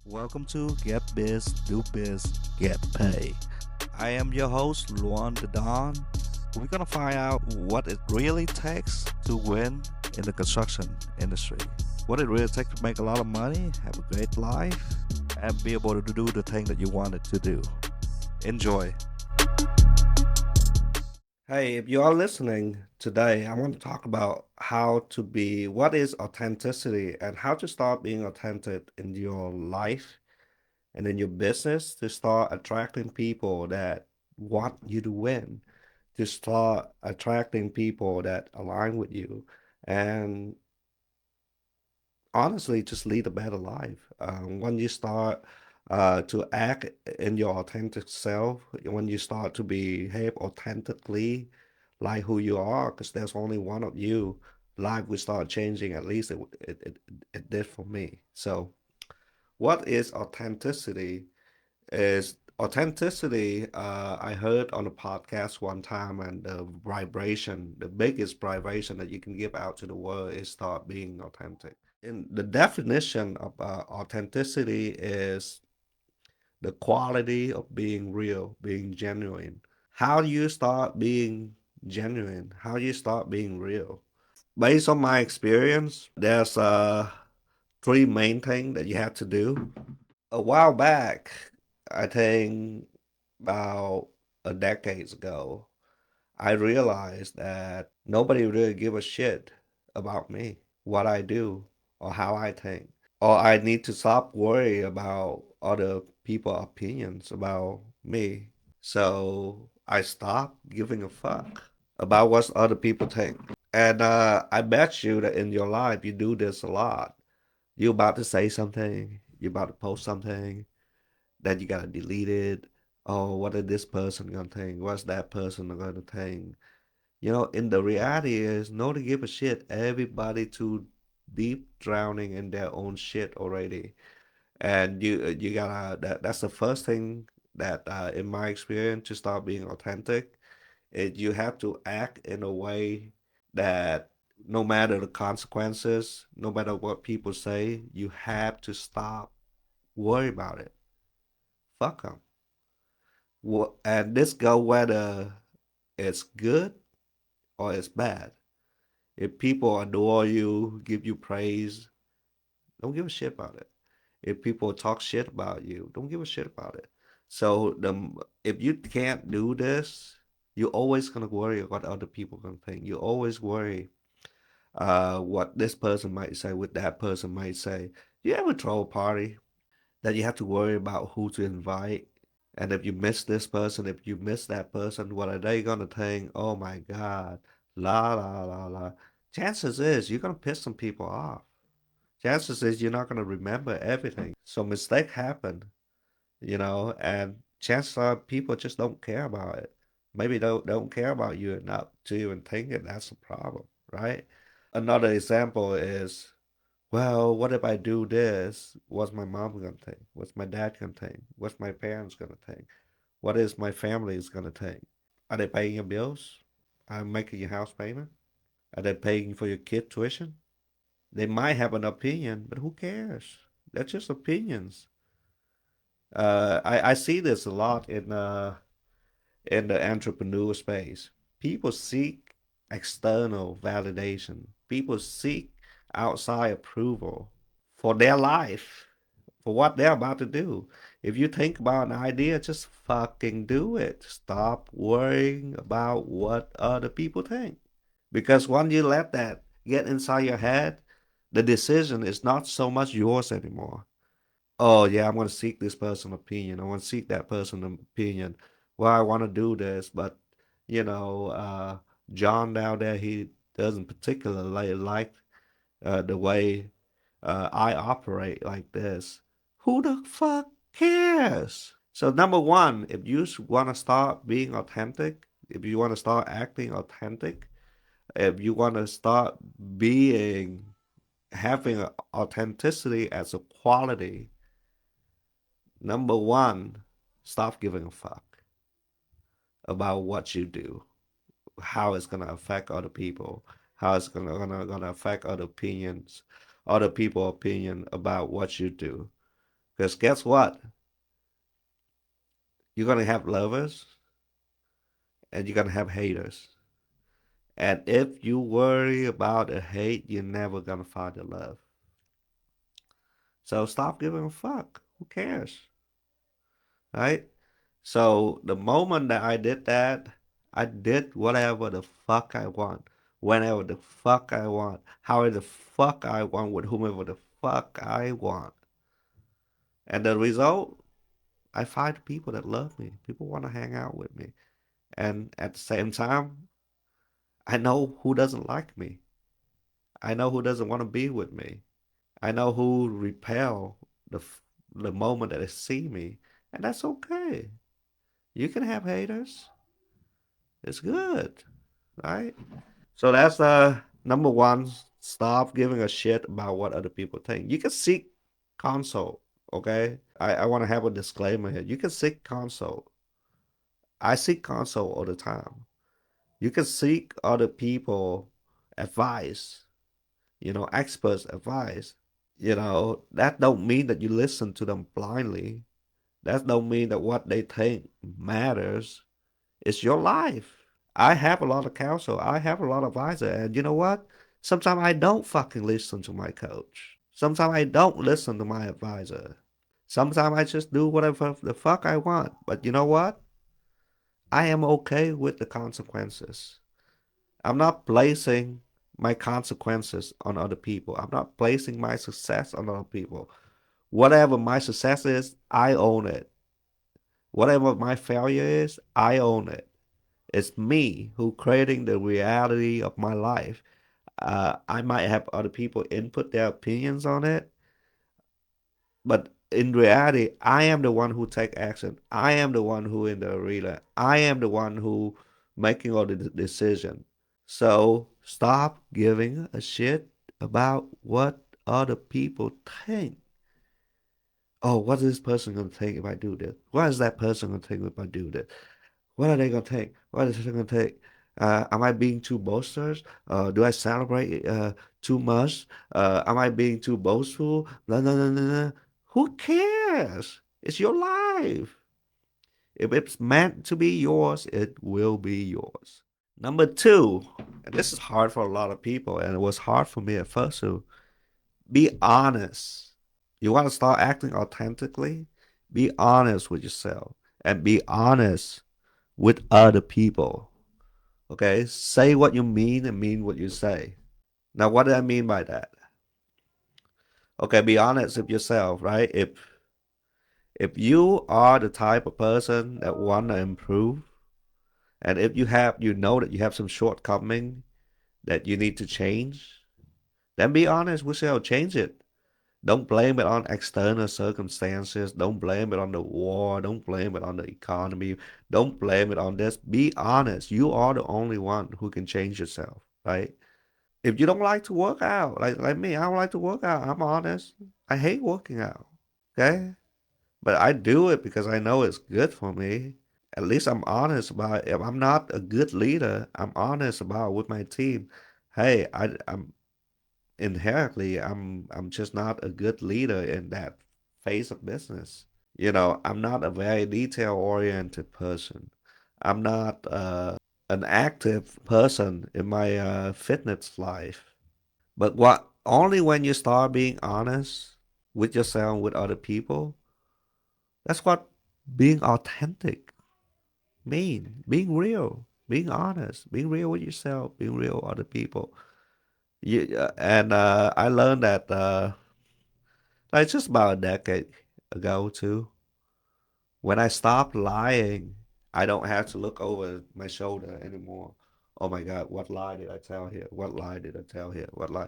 Welcome to Get Biz, Do Biz, Get Pay. I am your host, Luan the Don. We're gonna find out what it really takes to win in the construction industry. What it really takes to make a lot of money, have a great life, and be able to do the thing that you wanted to do. Enjoy. Hey, if you are listening today, I want to talk about what is authenticity and how to start being authentic in your life and in your business to start attracting people that want you to win, to start attracting people that align with you, and honestly, just lead a better life. When you start to act in your authentic self, when you start to behave authentically like who you are, because there's only one of you, life will start changing. At least it did for me. So, what is authenticity? Is authenticity, I heard on a podcast one time, and the biggest vibration that you can give out to the world is start being authentic. And the definition of authenticity is the quality of being real, being genuine. How do you start being genuine? How do you start being real? Based on my experience, there's three main things that you have to do. A while back, I think about a decade ago, I realized that nobody really give a shit about me, what I do, or how I think. Or I need to stop worrying about other people's opinions about me. So I stopped giving a fuck about what other people think. And I bet you that in your life you do this a lot. You're about to say something, you're about to post something, then you gotta delete it. Oh, what is this person gonna think? What's that person gonna think? In the reality is nobody give a shit. Everybody too deep drowning in their own shit already. And you gotta that's the first thing that in my experience to start being authentic is you have to act in a way that no matter the consequences, no matter what people say, you have to stop worry about it. Fuck them. And this go whether it's good or it's bad. If people adore you, give you praise, don't give a shit about it. If people talk shit about you, don't give a shit about it. So if you can't do this, you're always gonna worry what other people gonna think. You always worry what this person might say, what that person might say. You ever throw a party that you have to worry about who to invite? And if you miss this person, if you miss that person, what are they gonna think? Oh my God, la la la la. Chances is you're gonna piss some people off. Chances is you're not gonna remember everything. So mistake happen, and chances are people just don't care about it. Maybe don't care about you enough to even think it. That's a problem, right? Another example is, well, what if I do this? What's my mom gonna think? What's my dad gonna think? What's my parents gonna think? What is my family is gonna think? Are they paying your bills? Are they making your house payment? Are they paying for your kid tuition? They might have an opinion, but who cares? That's just opinions. I see this a lot in the entrepreneur space. People seek external validation. People seek outside approval for their life, for what they're about to do. If you think about an idea, just fucking do it. Stop worrying about what other people think. Because when you let that get inside your head, the decision is not so much yours anymore. Oh yeah, I'm gonna seek this person's opinion. I want to seek that person's opinion. Well, I want to do this, but you know, uh, John down there, he doesn't particularly like the way I operate like this. Who the fuck cares? So number one, if you want to start being authentic, if you want to start acting authentic, if you want to start being having authenticity as a quality, number one, stop giving a fuck about what you do, how it's gonna affect other people, how it's gonna affect other opinions, other people opinion about what you do. Because guess what? You're gonna have lovers and you're gonna have haters. And if you worry about the hate, you're never gonna find the love. So stop giving a fuck. Who cares? Right? So the moment that I did that, I did whatever the fuck I want, whenever the fuck I want, however the fuck I want, with whomever the fuck I want. And the result, I find people that love me. People want to hang out with me. And at the same time, I know who doesn't like me. I know who doesn't want to be with me. I know who repel the the moment that they see me, and that's okay. You can have haters. It's good, right? So that's number one. Stop giving a shit about what other people think. You can seek consult, okay? I want to have a disclaimer here. You can seek consult. I seek consult all the time. You can seek other people advice, experts advice. That don't mean that you listen to them blindly. That don't mean that what they think matters. It's your life. I have a lot of counsel. I have a lot of advisor. And you know what? Sometimes I don't fucking listen to my coach. Sometimes I don't listen to my advisor. Sometimes I just do whatever the fuck I want. But you know what? I am okay with the consequences. I'm not placing my consequences on other people. I'm not placing my success on other people. Whatever my success is, I own it. Whatever my failure is, I own it. It's me who creating the reality of my life. I might have other people input their opinions on it, but in reality, I am the one who take action. I am the one who in the arena. I am the one who making all the decision. So stop giving a shit about what other people think. Oh, what is this person gonna think if I do this? What is that person gonna think if I do this? What are they gonna take? What is it gonna take? Am I being too boasters? Do I celebrate too much? Am I being too boastful? No, no, no, no, no. Who cares? It's your life. If it's meant to be yours, it will be yours. Number two, and this is hard for a lot of people, and it was hard for me at first to be honest. You want to start acting authentically? Be honest with yourself and be honest with other people. Okay? Say what you mean and mean what you say. Now, what do I mean by that? Okay, be honest with yourself, right? If you are the type of person that want to improve, and if you know that you have some shortcoming that you need to change, then be honest with yourself, change it. Don't blame it on external circumstances. Don't blame it on the war. Don't blame it on the economy. Don't blame it on this. Be honest. You are the only one who can change yourself, right? If you don't like to work out, like me, I don't like to work out. I'm honest. I hate working out. Okay? But I do it because I know it's good for me. At least I'm honest about it. If I'm not a good leader, I'm honest about it with my team. Hey, I'm inherently I'm just not a good leader in that phase of business. I'm not a very detail oriented person. I'm not an active person in my fitness life. But what only when you start being honest with yourself, with other people, that's what being authentic mean. Being real, being honest, being real with yourself, being real with other people. And I learned that like just about a decade ago too. When I stopped lying, I don't have to look over my shoulder anymore. Oh my God, what lie did I tell here? What lie did I tell here? What lie?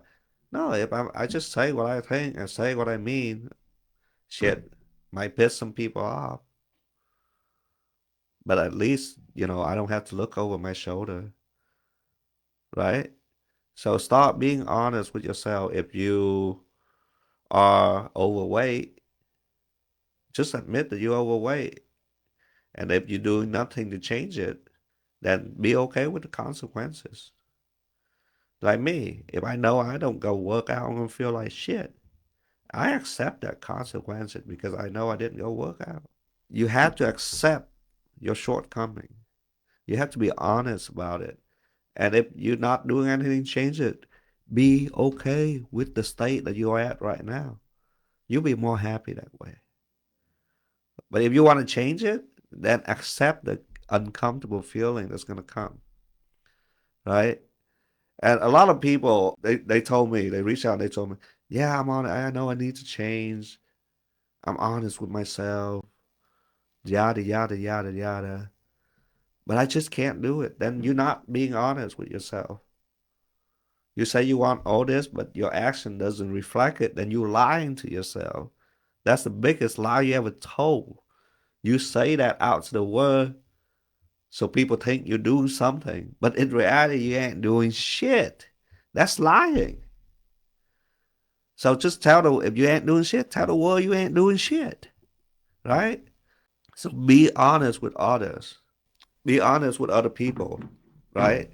No, if I just say what I think and say what I mean, shit might piss some people off, but at least, I don't have to look over my shoulder, right? So start being honest with yourself. If you are overweight, just admit that you're overweight. And if you're doing nothing to change it, then be okay with the consequences. Like me, if I know I don't go work out, I'm gonna feel like shit. I accept that consequences because I know I didn't go work out. You have to accept your shortcoming. You have to be honest about it. And if you're not doing anything, change it. Be okay with the state that you're at right now. You'll be more happy that way. But if you want to change it, then accept the uncomfortable feeling that's going to come, right? And a lot of people, they told me, they reached out and they told me, yeah, I'm on it. I know I need to change. I'm honest with myself, yada, yada, yada, yada. But I just can't do it. Then you're not being honest with yourself. You say you want all this, but your action doesn't reflect it, then you're lying to yourself. That's the biggest lie you ever told. You say that out to the world so people think you're doing something, but in reality, you ain't doing shit. That's lying. So just tell the if you ain't doing shit, tell the world you ain't doing shit, right? So be honest with others. Be honest with other people, right?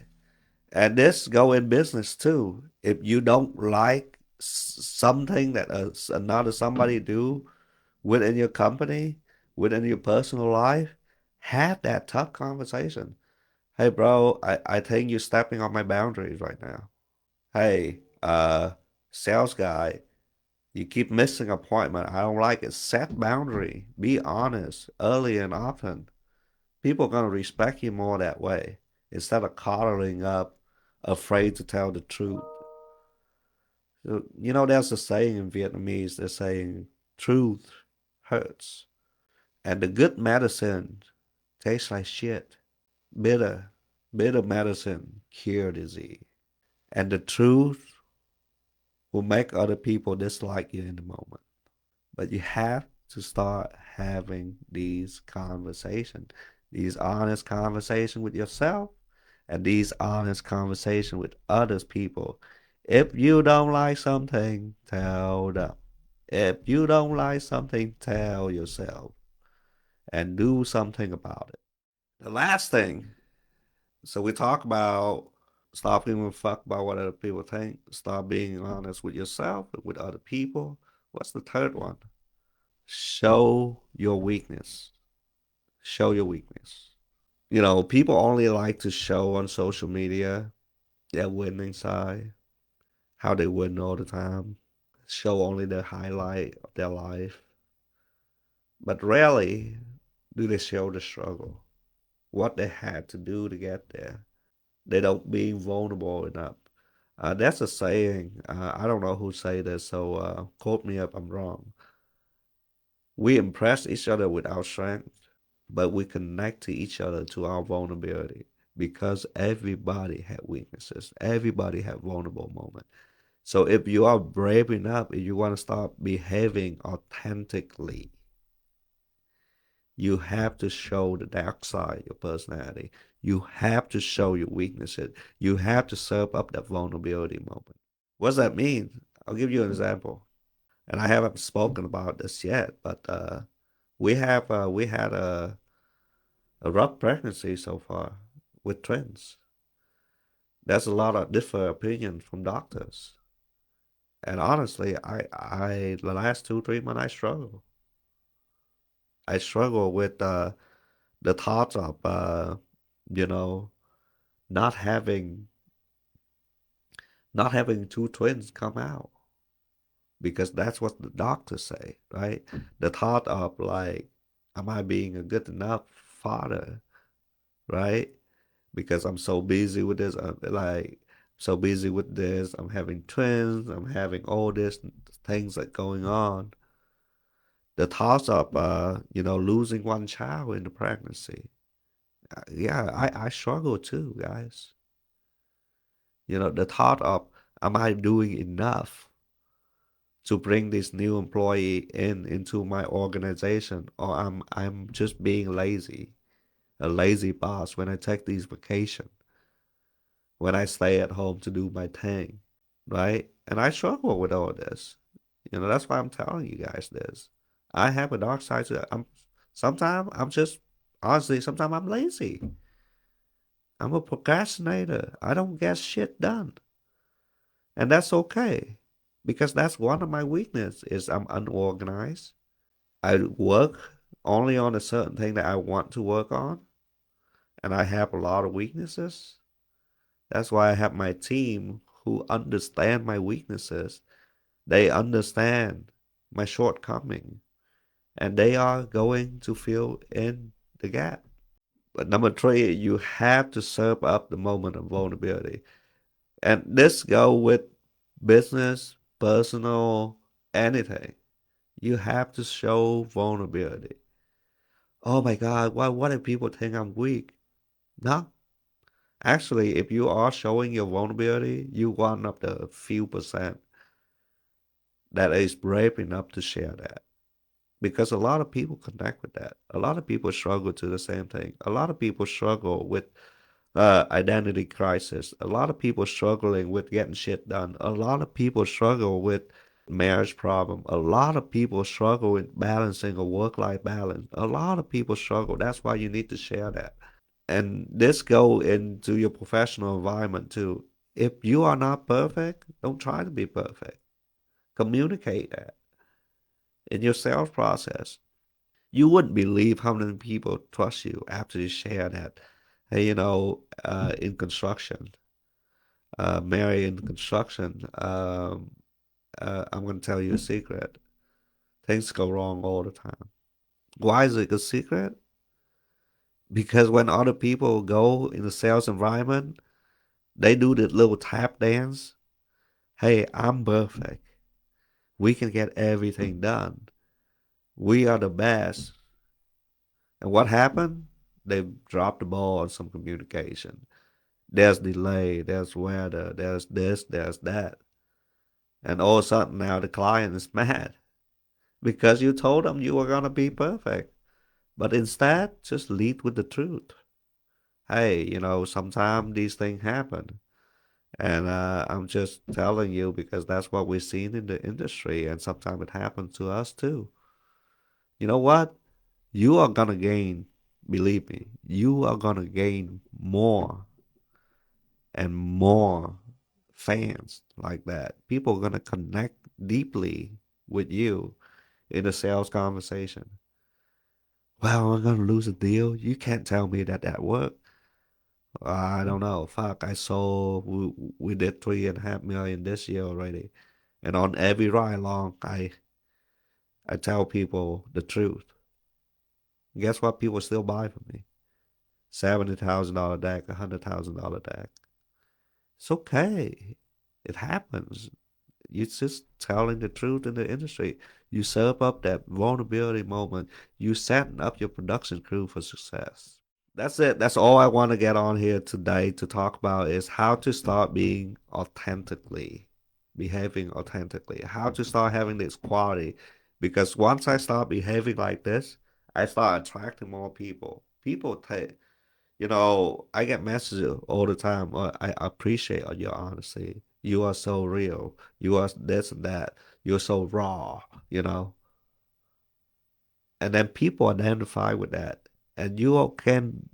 And this go in business too. If you don't like something that another somebody do within your company, within your personal life, have that tough conversation. Hey, bro, I think you're stepping on my boundaries right now. Hey, sales guy, you keep missing appointment. I don't like it. Set boundary. Be honest early and often. People are gonna respect you more that way instead of coddling up, afraid to tell the truth. You know, there's a saying in Vietnamese. They're saying truth hurts, and the good medicine tastes like shit. Bitter, bitter medicine cure disease, and the truth will make other people dislike you in the moment. But you have to start having these conversations, these honest conversations with yourself, and these honest conversations with others people. If you don't like something, tell them. If you don't like something, tell yourself and do something about it. The last thing, so we talk about stop giving a fuck about what other people think, start being honest with yourself, with other people. What's the third one? Show your weakness. Show your weakness. You know, people only like to show on social media their winning side, how they win all the time, show only the highlight of their life. But rarely do they show the struggle, what they had to do to get there. They don't being vulnerable enough. That's a saying. I don't know who say this, so quote me if I'm wrong. We impress each other with our strength, but we connect to each other to our vulnerability because everybody had weaknesses. Everybody had vulnerable moments. So if you are brave enough, if you want to start behaving authentically, you have to show the dark side of your personality. You have to show your weaknesses. You have to serve up that vulnerability moment. What does that mean? I'll give you an example. And I haven't spoken about this yet, but we had a rough pregnancy so far with twins. There's a lot of different opinions from doctors. And honestly, the last 2, 3 months I struggle. I struggle with the thoughts of you know, not having not having two twins come out because that's what the doctors say, right? The thought of like, am I being a good enough father, right? Because I'm so busy with this, so busy with this. I'm having twins. I'm having all these things that going on. The thoughts of losing one child in the pregnancy. Yeah, I struggle too, guys. You know, the thought of am I doing enough to bring this new employee into my organization, or I'm just being lazy, a lazy boss when I take these vacation, when I stay at home to do my thing, right? And I struggle with all this. You know, that's why I'm telling you guys this. I have a dark side to it. Sometimes I'm just honestly, sometimes I'm lazy. I'm a procrastinator. I don't get shit done. And that's okay. because that's one of my weaknesses is I'm unorganized. I work only on a certain thing that I want to work on, and I have a lot of weaknesses. That's why I have my team who understand my weaknesses. They understand my shortcoming, and they are going to fill in the gap. But number three, you have to serve up the moment of vulnerability. And this go with business, personal, anything. You have to show vulnerability. Oh my God, what if people think I'm weak? No. Actually, if you are showing your vulnerability, you one of the few percent that is brave enough to share that. Because a lot of people connect with that. A lot of people struggle to the same thing. A lot of people struggle with identity crisis. A lot of people struggling with getting shit done. A lot of people struggle with marriage problem. A lot of people struggle with balancing a work-life balance. A lot of people struggle. That's why you need to share that. And this go into your professional environment too. If you are not perfect, don't try to be perfect. Communicate that in your sales process. You wouldn't believe how many people trust you after you share that. Hey, in construction, Mary in construction, I'm going to tell you a secret. Things go wrong all the time. Why is it a secret? Because when other people go in the sales environment, they do the little tap dance. Hey, I'm perfect. We can get everything done. We are the best. And what happened? They dropped the ball on some communication. There's delay, there's weather, there's this, there's that. And all of a sudden now the client is mad because you told them you were going to be perfect. But instead, just lead with the truth. Hey, sometimes these things happen. And I'm just telling you because that's what we're seeing in the industry. And sometimes it happens to us too. You know what? You are going to gain, believe me, you are going to gain more and more fans like that. People are going to connect deeply with you in a sales conversation. Well, I'm going to lose a deal. You can't tell me that worked. I don't know. Fuck, I sold, we did 3.5 million this year already. And on every ride along, I tell people the truth. Guess what? People still buy from me. $70,000 deck, $100,000 deck. It's okay. It happens. You're just telling the truth in the industry. You serve up that vulnerability moment. You setting up your production crew for success. That's it. That's all I want to get on here today to talk about is how to start being authentically, behaving authentically, how to start having this quality. Because once I start behaving like this, I start attracting more people. People take, I get messages all the time. I appreciate your honesty. You are so real. You are this and that. You're so raw, you know. And then people identify with that. And you can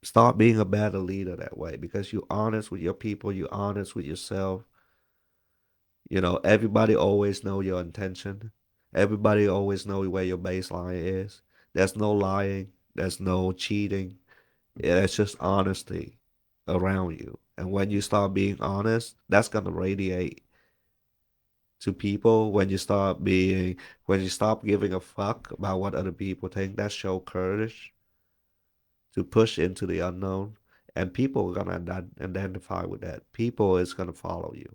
start being a better leader that way because you're honest with your people, you're honest with yourself. Everybody always know your intention. Everybody always know where your baseline is. There's no lying. There's no cheating. It's just honesty around you. And when you start being honest, that's gonna radiate to people. When you stop giving a fuck about what other people think, that show courage to push into the unknown. And people are gonna identify with that. People is gonna follow you.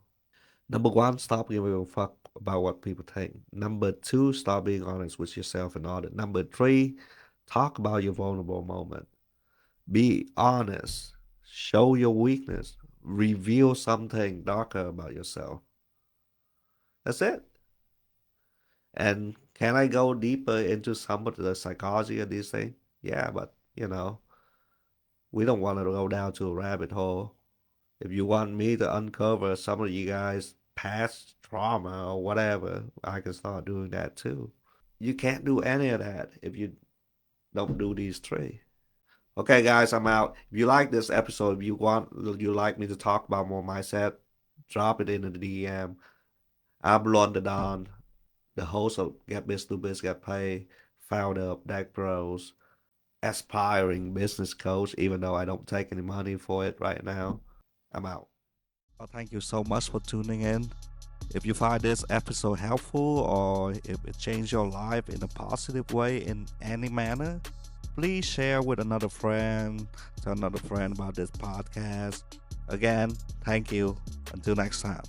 Number one, stop giving a fuck about what people think. Number two, start being honest with yourself and others. Number three, talk about your vulnerable moment. Be honest. Show your weakness. Reveal something darker about yourself. That's it. And can I go deeper into some of the psychology of these things? Yeah, but we don't want to go down to a rabbit hole. If you want me to uncover some of you guys' past trauma or whatever, I can start doing that too. You can't do any of that if you don't do these three. Okay, guys, I'm out. If you like this episode, if you like me to talk about more mindset, drop it in the DM. I'm London Don, the host of Get Biz to Biz Get Paid, founder of Deck Bros, aspiring business coach, even though I don't take any money for it right now. I'm out. Well, thank you so much for tuning in. If you find this episode helpful or if it changed your life in a positive way in any manner, please share with another friend, tell another friend about this podcast. Again, thank you. Until next time.